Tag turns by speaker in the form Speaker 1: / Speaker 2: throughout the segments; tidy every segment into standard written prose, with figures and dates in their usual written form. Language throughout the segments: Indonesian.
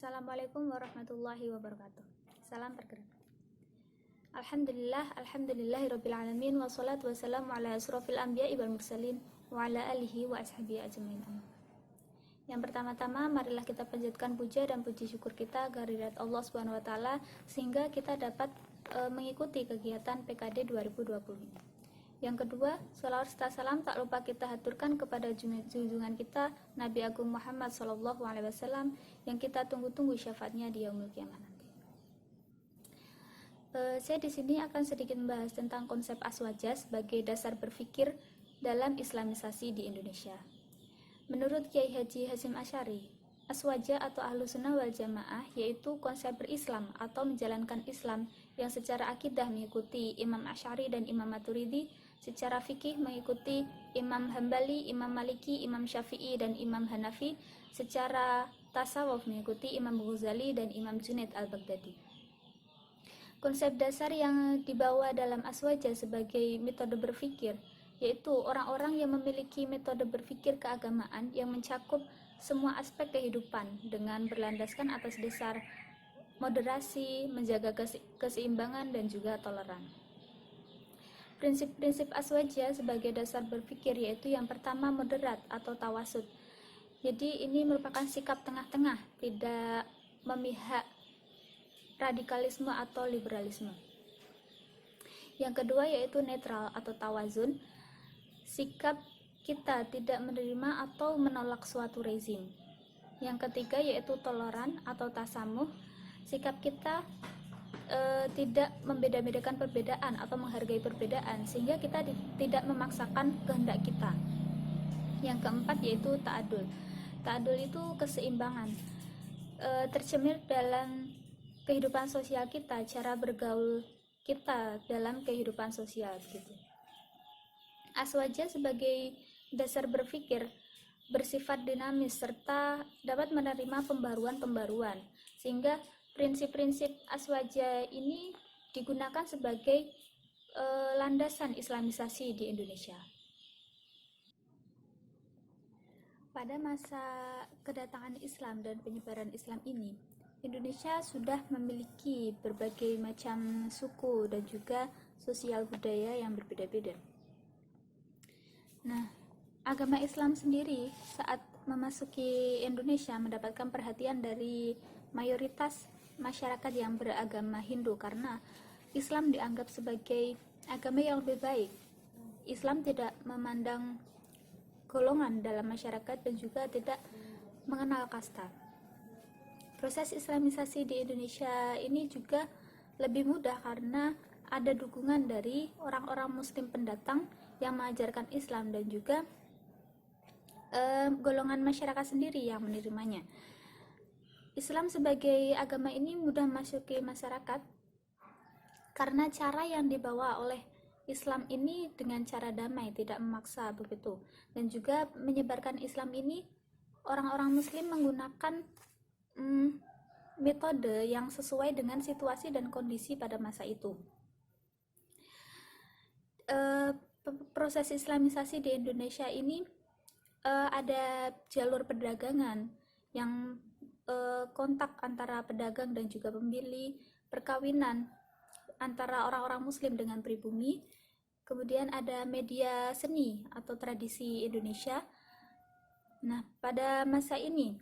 Speaker 1: Assalamualaikum warahmatullahi wabarakatuh. Salam tergerak. Alhamdulillahirabbil alamin wassalatu wassalamu ala asrofil anbiya'i wal mursalin wa ala alihi wa ashabihi ajmain. Yang pertama-tama, marilah kita panjatkan puja dan puji syukur kita kehadirat Allah Subhanahu wa taala sehingga kita dapat mengikuti kegiatan PKD 2020 ini. Yang kedua, sholawat serta salam tak lupa kita haturkan kepada junjungan kita Nabi Agung Muhammad SAW yang kita tunggu-tunggu syafaatnya di yaumul kiamah nanti. Saya di sini akan sedikit membahas tentang konsep aswaja sebagai dasar berpikir dalam Islamisasi di Indonesia. Menurut Kiai Haji Hasyim Asy'ari, aswaja atau Ahlus Sunnah wal Jamaah yaitu konsep berislam atau menjalankan Islam yang secara akidah mengikuti Imam Asy'ari dan Imam Maturidi, secara fikih mengikuti Imam Hambali, Imam Maliki, Imam Syafi'i, dan Imam Hanafi, secara tasawuf mengikuti Imam Ghazali dan Imam Junaid al-Baghdadi. Konsep dasar yang dibawa dalam aswaja sebagai metode berpikir yaitu orang-orang yang memiliki metode berpikir keagamaan yang mencakup semua aspek kehidupan dengan berlandaskan atas dasar moderasi, menjaga keseimbangan, dan juga toleran. Prinsip-prinsip aswaja sebagai dasar berpikir yaitu yang pertama moderat atau tawasud. Jadi ini merupakan sikap tengah-tengah, tidak memihak radikalisme atau liberalisme. Yang kedua yaitu netral atau tawazun. Sikap kita tidak menerima atau menolak suatu rezim. Yang ketiga yaitu toleran atau tasamuh. Sikap kita tidak membeda-bedakan perbedaan atau menghargai perbedaan sehingga kita tidak memaksakan kehendak kita. Yang keempat yaitu ta'adul. Ta'adul itu keseimbangan, tercermin dalam kehidupan sosial kita, cara bergaul kita dalam kehidupan sosial gitu. Aswaja sebagai dasar berpikir bersifat dinamis serta dapat menerima pembaruan-pembaruan sehingga prinsip-prinsip aswaja ini digunakan sebagai landasan Islamisasi di Indonesia. Pada masa kedatangan Islam dan penyebaran Islam ini, Indonesia sudah memiliki berbagai macam suku dan juga sosial budaya yang berbeda-beda. Nah, agama Islam sendiri saat memasuki Indonesia mendapatkan perhatian dari mayoritas masyarakat yang beragama Hindu karena Islam dianggap sebagai agama yang lebih baik. Islam tidak memandang golongan dalam masyarakat dan juga tidak mengenal kasta. Proses Islamisasi di Indonesia ini juga lebih mudah karena ada dukungan dari orang-orang Muslim pendatang yang mengajarkan Islam dan juga golongan masyarakat sendiri yang menerimanya. Islam sebagai agama ini mudah masuk ke masyarakat karena cara yang dibawa oleh Islam ini dengan cara damai, tidak memaksa begitu. Dan juga menyebarkan Islam ini orang-orang Muslim menggunakan metode yang sesuai dengan situasi dan kondisi pada masa itu. Proses Islamisasi di Indonesia ini ada jalur perdagangan yang kontak antara pedagang dan juga pembeli, perkawinan antara orang-orang Muslim dengan pribumi, kemudian ada media seni atau tradisi Indonesia. Nah, pada masa ini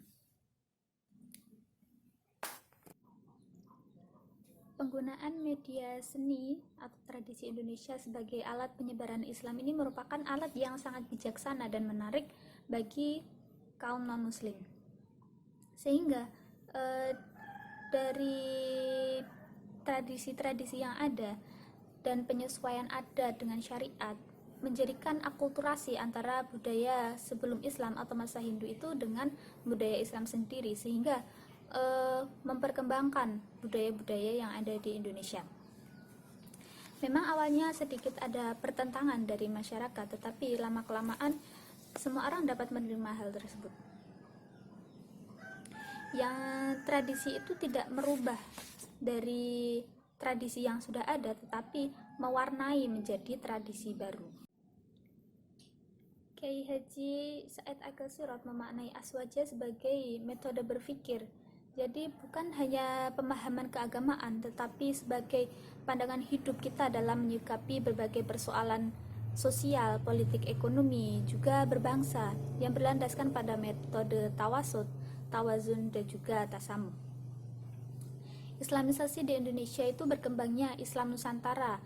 Speaker 1: penggunaan media seni atau tradisi Indonesia sebagai alat penyebaran Islam ini merupakan alat yang sangat bijaksana dan menarik bagi kaum non-Muslim. Sehingga dari tradisi-tradisi yang ada dan penyesuaian adat dengan syariat menjadikan akulturasi antara budaya sebelum Islam atau masa Hindu itu dengan budaya Islam sendiri sehingga memperkembangkan budaya-budaya yang ada di Indonesia. Memang awalnya sedikit ada pertentangan dari masyarakat, tetapi lama-kelamaan semua orang dapat menerima hal tersebut. Yang tradisi itu tidak merubah dari tradisi yang sudah ada, tetapi mewarnai menjadi tradisi baru. Kiai Haji Said Akil Sirot memaknai aswaja sebagai metode berpikir Jadi bukan hanya pemahaman keagamaan, tetapi sebagai pandangan hidup kita dalam menyikapi berbagai persoalan sosial, politik, ekonomi, juga berbangsa yang berlandaskan pada metode tawasud, tawazun, dan juga tasamuh. Islamisasi di Indonesia itu berkembangnya Islam Nusantara.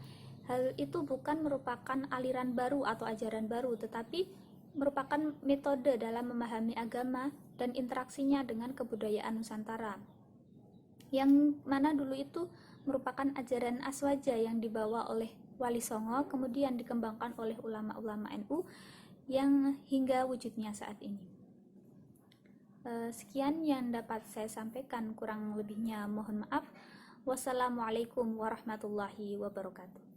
Speaker 1: Hal itu bukan merupakan aliran baru atau ajaran baru, tetapi merupakan metode dalam memahami agama dan interaksinya dengan kebudayaan Nusantara. Yang mana dulu itu merupakan ajaran Aswaja yang dibawa oleh Wali Songo, kemudian dikembangkan oleh ulama-ulama NU yang hingga wujudnya saat ini. Sekian yang dapat saya sampaikan, kurang lebihnya mohon maaf. Wassalamualaikum warahmatullahi wabarakatuh.